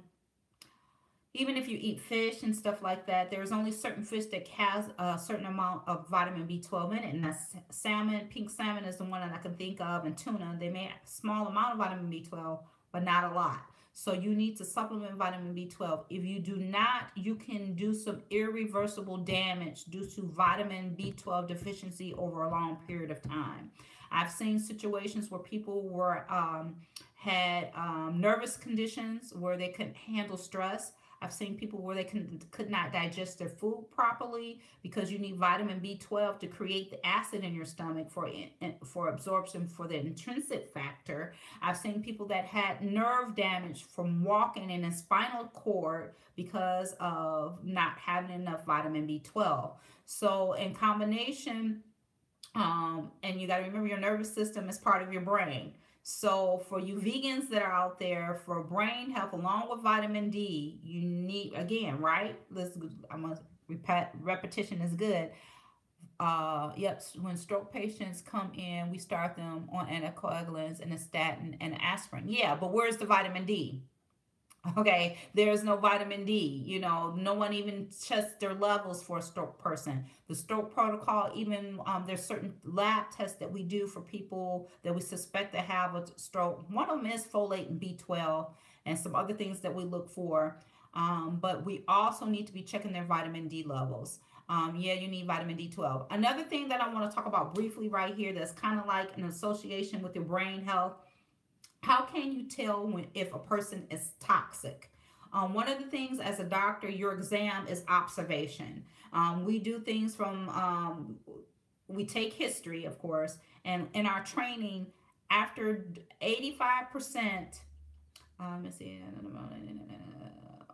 even if you eat fish and stuff like that, there's only certain fish that has a certain amount of vitamin B12 in it, and that's salmon. Pink salmon is the one that I can think of, and tuna. They may have a small amount of vitamin B12, but not a lot. So you need to supplement vitamin B12. If you do not, you can do some irreversible damage due to vitamin B12 deficiency over a long period of time. I've seen situations where people were had nervous conditions where they couldn't handle stress. I've seen people where they could not digest their food properly because you need vitamin B12 to create the acid in your stomach for absorption for the intrinsic factor. I've seen people that had nerve damage from walking in a spinal cord because of not having enough vitamin B12. So in combination, and you got to remember your nervous system is part of your brain. So for you vegans that are out there, for brain health along with vitamin D, you need, again, right? I'm gonna repeat, repetition is good. Yep, when stroke patients come in, we start them on anticoagulants and a statin and aspirin. Yeah, but where's the vitamin D? Okay, there's no vitamin D. You know, no one even tests their levels for a stroke person. The stroke protocol, even there's certain lab tests that we do for people that we suspect to have a stroke. One of them is folate and B12 and some other things that we look for. But we also need to be checking their vitamin D levels. Yeah, you need vitamin D12. Another thing that I want to talk about briefly right here that's kind of like an association with your brain health. How can you tell when if a person is toxic? One of the things as a doctor, your exam is observation. We do things from we take history, of course, and in our training, after 85%, let's see,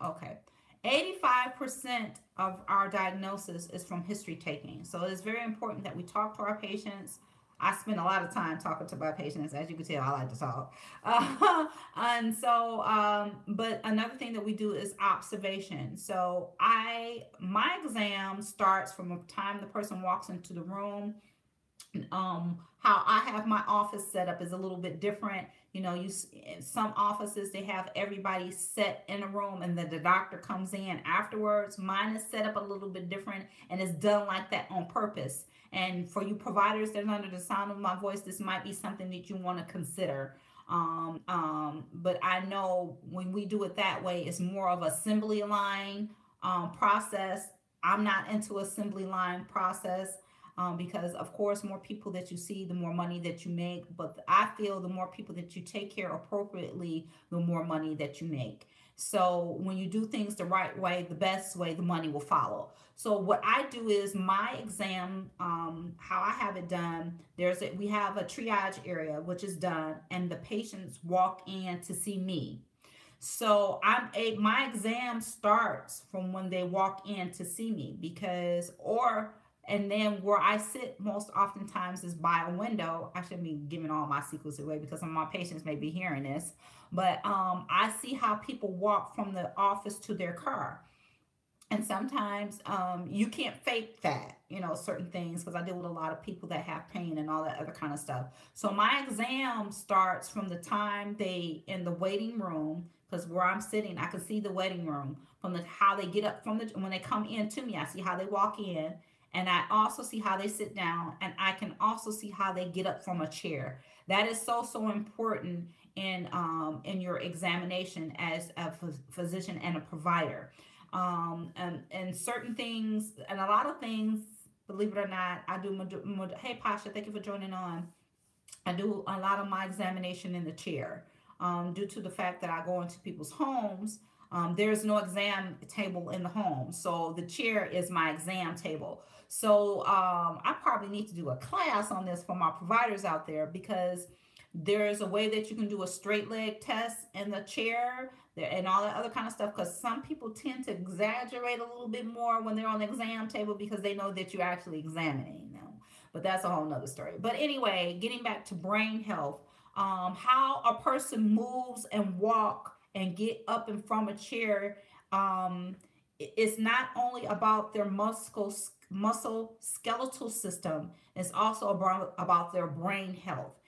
okay. 85% of our diagnosis is from history taking. So it's very important that we talk to our patients. I spend a lot of time talking to my patients. As you can tell, I like to talk. And so, but another thing that we do is observation. So my exam starts from the time the person walks into the room. How I have my office set up is a little bit different. You know, you in some offices they have everybody set in a room and then the doctor comes in afterwards. Mine is set up a little bit different and it's done like that on purpose. And for you providers that are under the sound of my voice, this might be something that you want to consider. But I know when we do it that way, it's more of assembly line process. I'm not into assembly line process because, of course, more people that you see, the more money that you make. But I feel the more people that you take care appropriately, the more money that you make. So when you do things the right way, the best way, the money will follow. So what I do is my exam, how I have it done. We have a triage area which is done, and the patients walk in to see me. So my exam starts from when they walk in to see me because and then where I sit most oftentimes is by a window. I shouldn't be giving all my secrets away because some of my patients may be hearing this, but I see how people walk from the office to their car. And sometimes you can't fake that, you know, certain things because I deal with a lot of people that have pain and all that other kind of stuff. So my exam starts from the time they in the waiting room because where I'm sitting, I can see the waiting room from how they get up from when they come in to me. I see how they walk in, and I also see how they sit down, and I can also see how they get up from a chair. That is so important in your examination as a physician and a provider. And certain things and a lot of things, believe it or not, I do. Hey, Pasha, thank you for joining on. I do a lot of my examination in the chair due to the fact that I go into people's homes. There's no exam table in the home, so the chair is my exam table. So I probably need to do a class on this for my providers out there because there's a way that you can do a straight leg test in the chair and all that other kind of stuff because some people tend to exaggerate a little bit more when they're on the exam table because they know that you're actually examining them. But that's a whole nother story. But anyway, getting back to brain health, how a person moves and walk and get up and from a chair, it's not only about their muscle skeletal system, it's also about their brain health.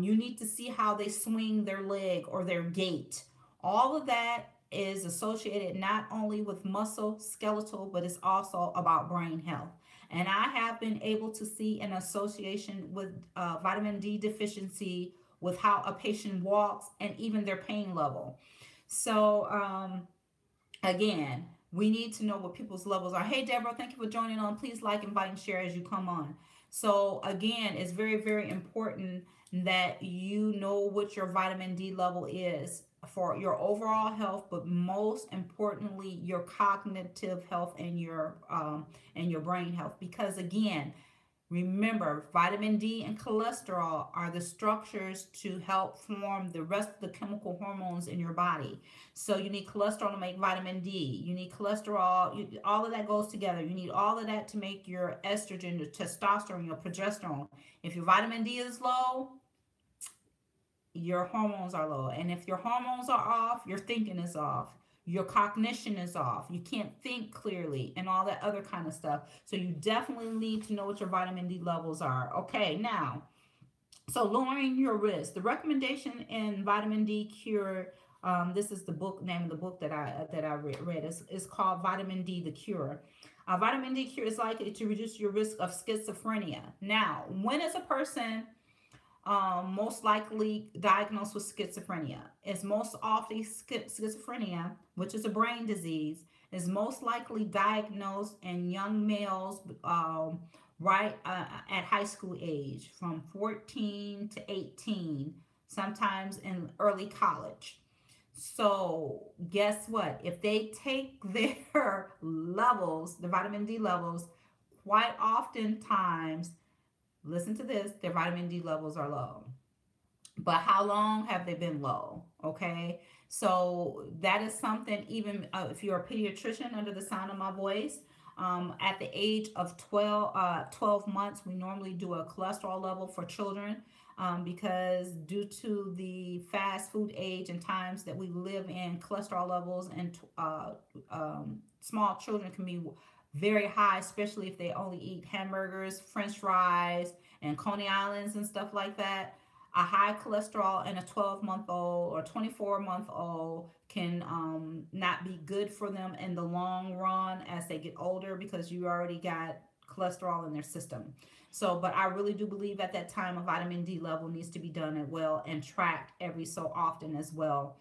You need to see how they swing their leg or their gait. All of that is associated not only with muscle, skeletal, but it's also about brain health. And I have been able to see an association with vitamin D deficiency with how a patient walks and even their pain level. So, again, we need to know what people's levels are. Hey, Deborah, thank you for joining on. Please like, invite, and share as you come on. So, again, it's very, very important that you know what your vitamin D level is for your overall health, but most importantly, your cognitive health and your brain health. Because again, remember, vitamin D and cholesterol are the structures to help form the rest of the chemical hormones in your body. So you need cholesterol to make vitamin D. You need cholesterol. All of that goes together. You need all of that to make your estrogen, your testosterone, your progesterone. If your vitamin D is low, your hormones are low. And if your hormones are off, your thinking is off. Your cognition is off. You can't think clearly and all that other kind of stuff. So you definitely need to know what your vitamin D levels are. Okay, now, so lowering your risk. The recommendation in Vitamin D Cure, this is the book name of the book that I read. It's called Vitamin D the Cure. Vitamin D Cure is likely to reduce your risk of schizophrenia. Now, when is a person most likely diagnosed with schizophrenia? Is most often schizophrenia, which is a brain disease, is most likely diagnosed in young males right at high school age, from 14 to 18, sometimes in early college. So, guess what? If they take their levels, the vitamin D levels, quite oftentimes, listen to this, their vitamin D levels are low. But how long have they been low? Okay. So that is something, even if you're a pediatrician under the sound of my voice, at the age of 12 months, we normally do a cholesterol level for children, because due to the fast food age and times that we live in, cholesterol levels and small children can be very high, especially if they only eat hamburgers, french fries, and Coney Islands and stuff like that. A high cholesterol in a 12-month-old or 24-month-old can not be good for them in the long run as they get older, because you already got cholesterol in their system. So, but I really do believe at that time a vitamin D level needs to be done as well and tracked every so often as well,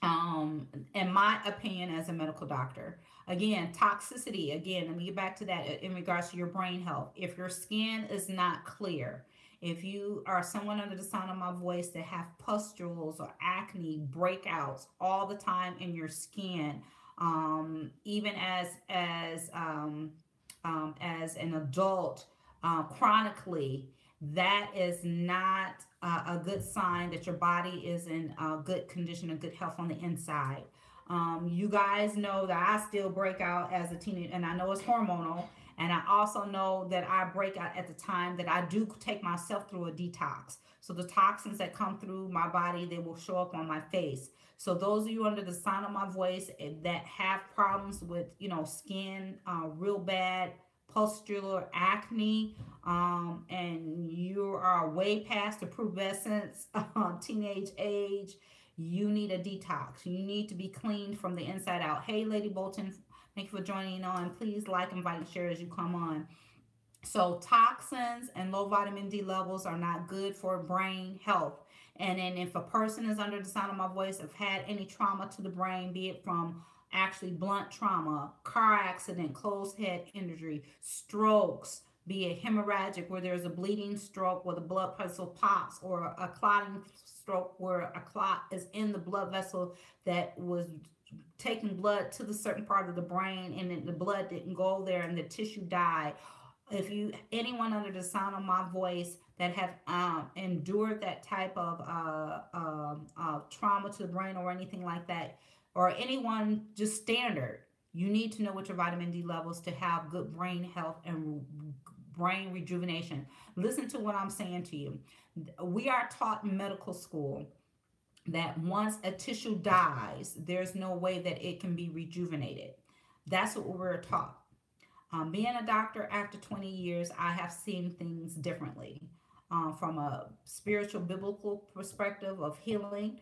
in my opinion, as a medical doctor. Again, toxicity. Again, let me get back to that in regards to your brain health. If your skin is not clear, if you are someone under the sound of my voice that have pustules or acne, breakouts all the time in your skin, even as an adult, chronically, that is not a good sign that your body is in good condition and good health on the inside. You guys know that I still break out as a teenager, and I know it's hormonal. And I also know that I break out at the time that I do take myself through a detox. So the toxins that come through my body, they will show up on my face. So those of you under the sound of my voice that have problems with, skin, real bad pustular acne, and you are way past the pubescence, teenage age, you need a detox. You need to be cleaned from the inside out. Hey, Lady Bolton, thank you for joining on. Please like, invite, and share as you come on. So toxins and low vitamin D levels are not good for brain health. And then if a person is under the sound of my voice, have had any trauma to the brain, be it from actually blunt trauma, car accident, closed head injury, strokes, be it hemorrhagic where there's a bleeding stroke where the blood vessel pops, or a clotting stroke where a clot is in the blood vessel that was taking blood to the certain part of the brain, and then the blood didn't go there and the tissue died. If you, anyone under the sound of my voice that have endured that type of trauma to the brain or anything like that, or anyone just standard, you need to know what your vitamin D levels to have good brain health and brain rejuvenation. Listen to what I'm saying to you. We are taught in medical school that once a tissue dies, there's no way that it can be rejuvenated. That's what we're taught. Being a doctor after 20 years, I have seen things differently, from a spiritual, biblical perspective of healing.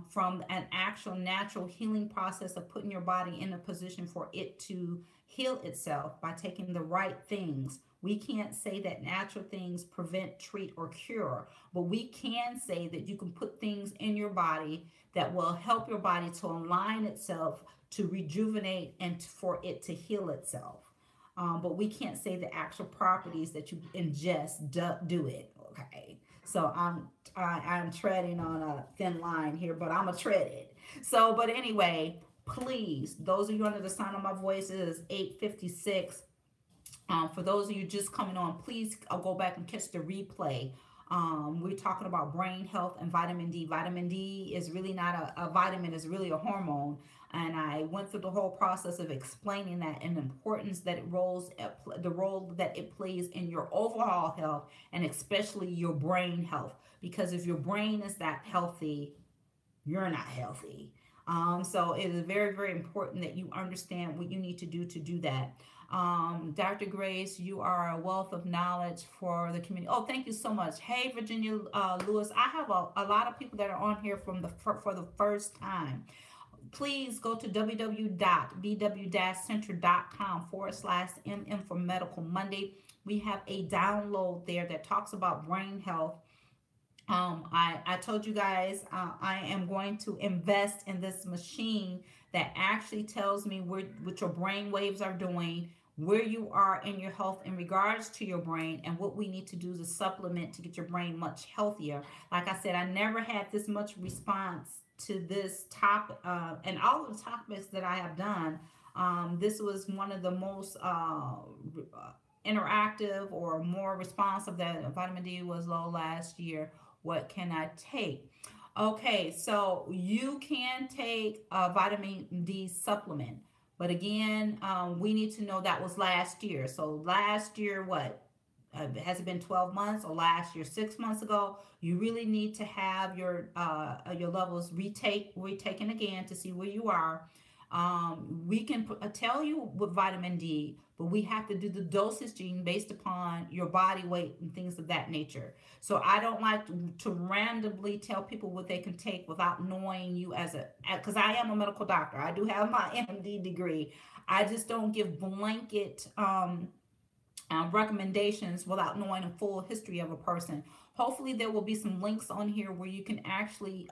from an actual natural healing process of putting your body in a position for it to heal itself by taking the right things. We can't say that natural things prevent, treat, or cure, but we can say that you can put things in your body that will help your body to align itself, to rejuvenate, and for it to heal itself. But we can't say the actual properties that you ingest do it. Okay, so I'm treading on a thin line here, but I'm a tread it. So, but anyway, please, those of you under the sound of my voice, it is 8:56. For those of you just coming on, please go back and catch the replay. We're talking about brain health and vitamin D. Vitamin D is really not a vitamin, it's really a hormone. And I went through the whole process of explaining that and the importance that the role that it plays in your overall health and especially your brain health. Because if your brain is not healthy, you're not healthy. So it is very, very important that you understand what you need to do that. Dr. Grace, you are a wealth of knowledge for the community. Oh, thank you so much. Hey, Virginia Lewis, I have a lot of people that are on here for the first time. Please go to www.bw-center.com/mm for Medical Monday. We have a download there that talks about brain health. I told you guys I am going to invest in this machine that actually tells me what your brain waves are doing, where you are in your health in regards to your brain, and what we need to do to supplement to get your brain much healthier. Like I said, I never had this much response to this topic, and all of the topics that I have done. This was one of the most interactive or more responsive that vitamin D was low last year. What can I take? Okay, so you can take a vitamin D supplement. But again, we need to know that was last year. So last year, what? Has it been 12 months or last year 6 months ago? You really need to have your levels retaken again to see where you are. We can tell you with vitamin D, but we have to do the dosage based upon your body weight and things of that nature. So I don't like to randomly tell people what they can take without knowing you because I am a medical doctor. I do have my MD degree. I just don't give blanket recommendations without knowing a full history of a person. Hopefully there will be some links on here where you can actually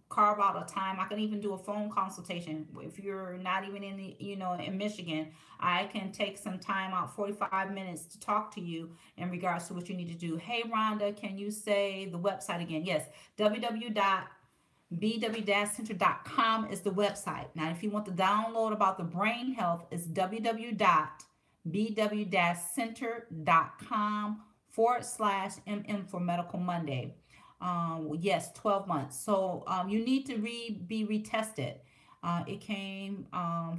carve out a time. I can even do a phone consultation. If you're not even in Michigan, I can take some time out, 45 minutes, to talk to you in regards to what you need to do. Hey, Rhonda, can you say the website again? Yes, www.bw-center.com is the website. Now, if you want to download about the brain health, it's www.bw-center.com/mm for Medical Monday. Yes, 12 months. So you need to be retested. It came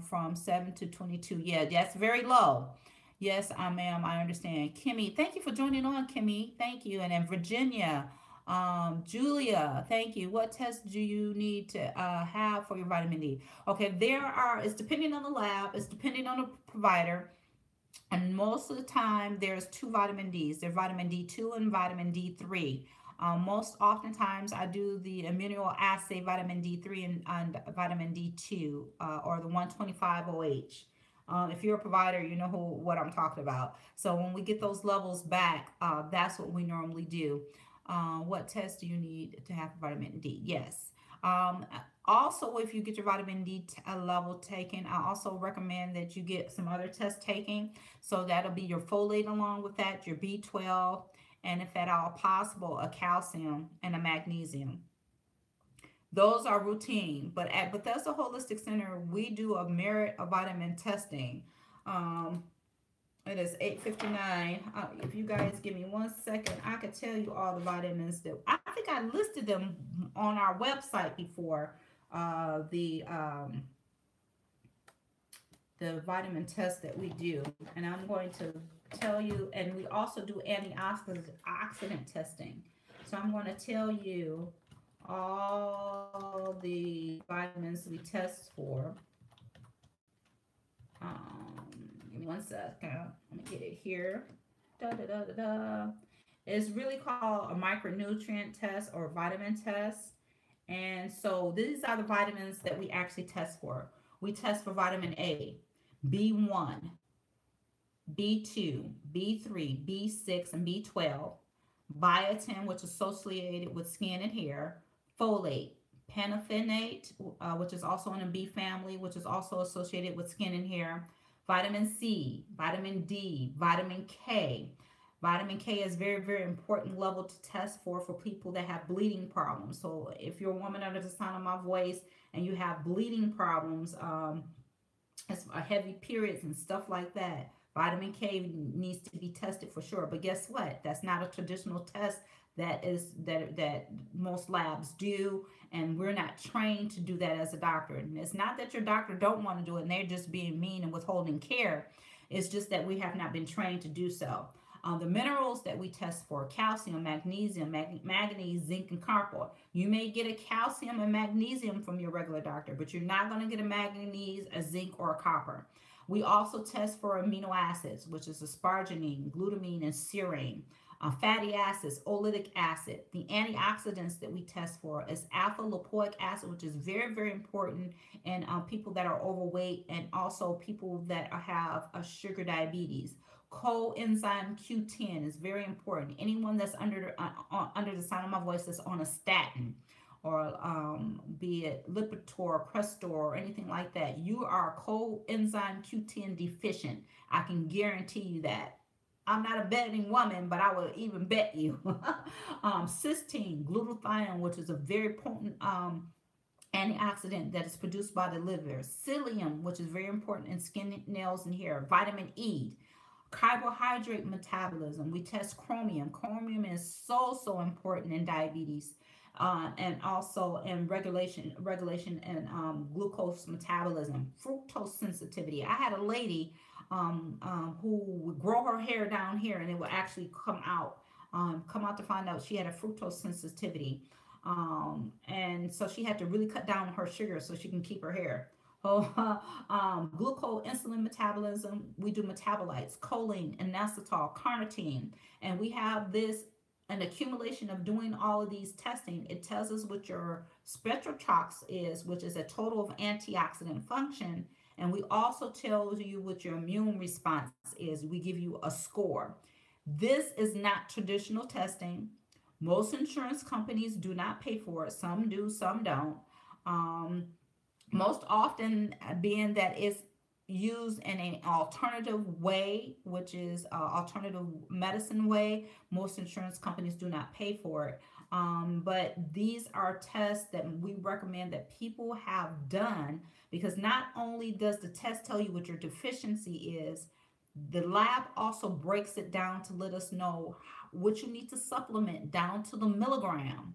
from 7 to 22. Yeah, that's very low. Yes, ma'am, I understand. Kimmy, thank you for joining on, Kimmy. Thank you. And then Virginia, Julia, thank you. What tests do you need to have for your vitamin D? Okay, it's depending on the lab, it's depending on the provider. And most of the time, there's two vitamin Ds. There's vitamin D2 and vitamin D3. Most oftentimes, I do the immunoassay vitamin D3 and vitamin D2 or the 125OH. If you're a provider, you know what I'm talking about. So when we get those levels back, that's what we normally do. What test do you need to have vitamin D? Yes. Also, if you get your vitamin D level taken, I also recommend that you get some other tests taken. So that'll be your folate along with that, your B12, and if at all possible, a calcium and a magnesium. Those are routine, but at Bethesda Holistic Center, we do a merit of vitamin testing. It is 8:59. If you guys give me 1 second, I could tell you all the vitamins that I think I listed them on our website before. The vitamin test that we do, and I'm going to tell you. And we also do antioxidant testing. So I'm going to tell you all the vitamins we test for. Give me 1 second. Let me get it here. It's really called a micronutrient test or vitamin test. And so these are the vitamins that we actually test for. We test for vitamin A, B1, B2, B3, B6, and B12, biotin, which is associated with skin and hair, folate, pantotheniate, which is also in the B family, which is also associated with skin and hair, vitamin C, vitamin D, vitamin K. Vitamin K is very, very important level to test for people that have bleeding problems. So if you're a woman under the sound of my voice and you have bleeding problems, as heavy periods and stuff like that, vitamin K needs to be tested for sure. But guess what? That's not a traditional test that most labs do, and we're not trained to do that as a doctor. And it's not that your doctor don't want to do it and they're just being mean and withholding care. It's just that we have not been trained to do so. The minerals that we test for: calcium, magnesium, manganese, zinc, and copper. You may get a calcium and magnesium from your regular doctor, but you're not going to get a manganese, a zinc, or a copper. We also test for amino acids, which is asparagine, glutamine, and serine. Fatty acids, oleic acid. The antioxidants that we test for is alpha lipoic acid, which is very, very important in people that are overweight and also people that have a sugar diabetes. Coenzyme Q10 is very important. Anyone that's under the sound of my voice that's on a statin, or be it Lipitor, Crestor, or anything like that, you are coenzyme Q10 deficient. I can guarantee you that. I'm not a betting woman, but I will even bet you. Cysteine, glutathione, which is a very potent antioxidant that is produced by the liver. Psyllium, which is very important in skin, nails, and hair. Vitamin E, carbohydrate metabolism. We test chromium. Chromium is so important in diabetes, and also in regulation and glucose metabolism. Fructose sensitivity. I had a lady who would grow her hair down here, and it would actually come out to find out she had a fructose sensitivity. And so she had to really cut down her sugar so she can keep her hair. Oh, glucose, insulin metabolism. We do metabolites: choline, inositol, carnitine, and we have this an accumulation of doing all of these testing. It tells us what your spectrotrox is, which is a total of antioxidant function, and we also tell you what your immune response is. We give you a score. This is not traditional testing. Most insurance companies do not pay for it. Some do, some don't. Um, Most often being that it's used in an alternative way, which is alternative medicine way. Most insurance companies do not pay for it. But these are tests that we recommend that people have done, because not only does the test tell you what your deficiency is, the lab also breaks it down to let us know what you need to supplement down to the milligram.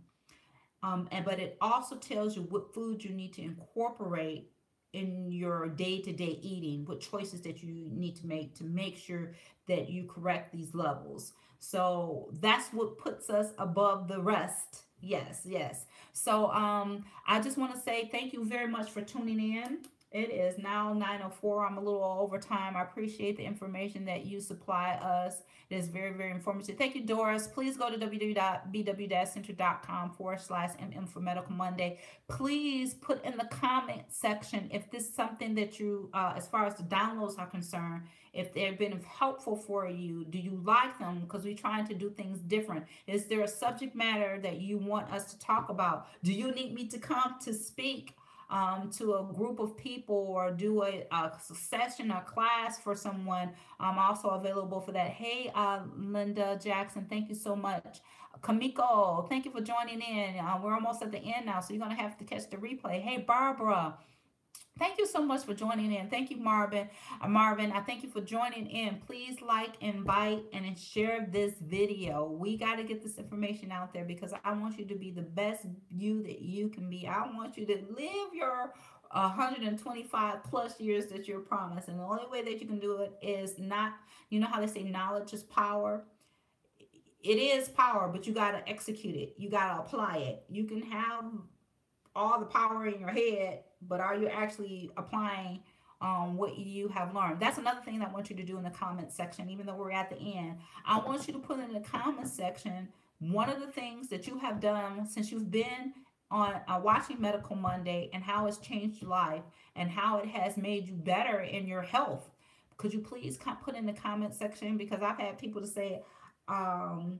But it also tells you what foods you need to incorporate in your day-to-day eating, what choices that you need to make sure that you correct these levels. So that's what puts us above the rest. Yes, yes. So I just want to say thank you very much for tuning in. It is now 9:04. I'm a little over time. I appreciate the information that you supply us. It is very, very informative. Thank you, Doris. Please go to www.bw-center.com/mm for Medical Monday. Please put in the comment section if this is something that you, as far as the downloads are concerned, if they've been helpful for you. Do you like them? Because we're trying to do things different. Is there a subject matter that you want us to talk about? Do you need me to come to speak to a group of people, or do a session or class for someone? I'm also available for that. Hey, Linda Jackson, thank you so much. Kamiko, thank you for joining in. We're almost at the end now, so you're going to have to catch the replay. Hey, Barbara, thank you so much for joining in. Thank you, Marvin. Marvin, I thank you for joining in. Please like, invite, and share this video. We got to get this information out there, because I want you to be the best you that you can be. I want you to live your 125 plus years that you're promised. And the only way that you can do it is not, you know how they say knowledge is power? It is power, but you got to execute it. You got to apply it. You can have all the power in your head, but are you actually applying what you have learned? That's another thing that I want you to do in the comment section. Even though we're at the end, I want you to put in the comment section one of the things that you have done since you've been on watching Medical Monday and how it's changed your life and how it has made you better in your health. Could you please put in the comment section, because I've had people to say, um,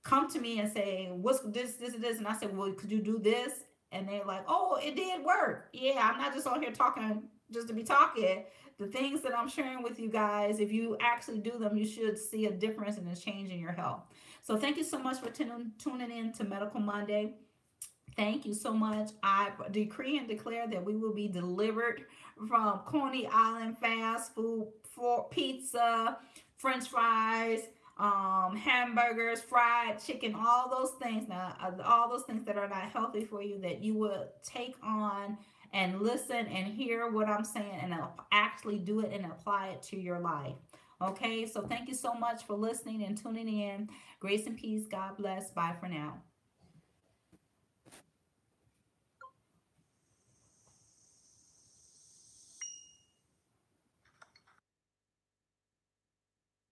come to me and say, what's this, and I said, well, could you do this? And they're like, oh, it did work. Yeah, I'm not just on here talking just to be talking. The things that I'm sharing with you guys, if you actually do them, you should see a difference and a change in your health. So thank you so much for tuning in to Medical Monday. Thank you so much. I decree and declare that we will be delivered from Coney Island fast food, for pizza, French fries, hamburgers, fried chicken, all those things. Now, all those things that are not healthy for you, that you will take on and listen and hear what I'm saying and actually do it and apply it to your life. Okay, so thank you so much for listening and tuning in. Grace and peace. God bless. Bye for now.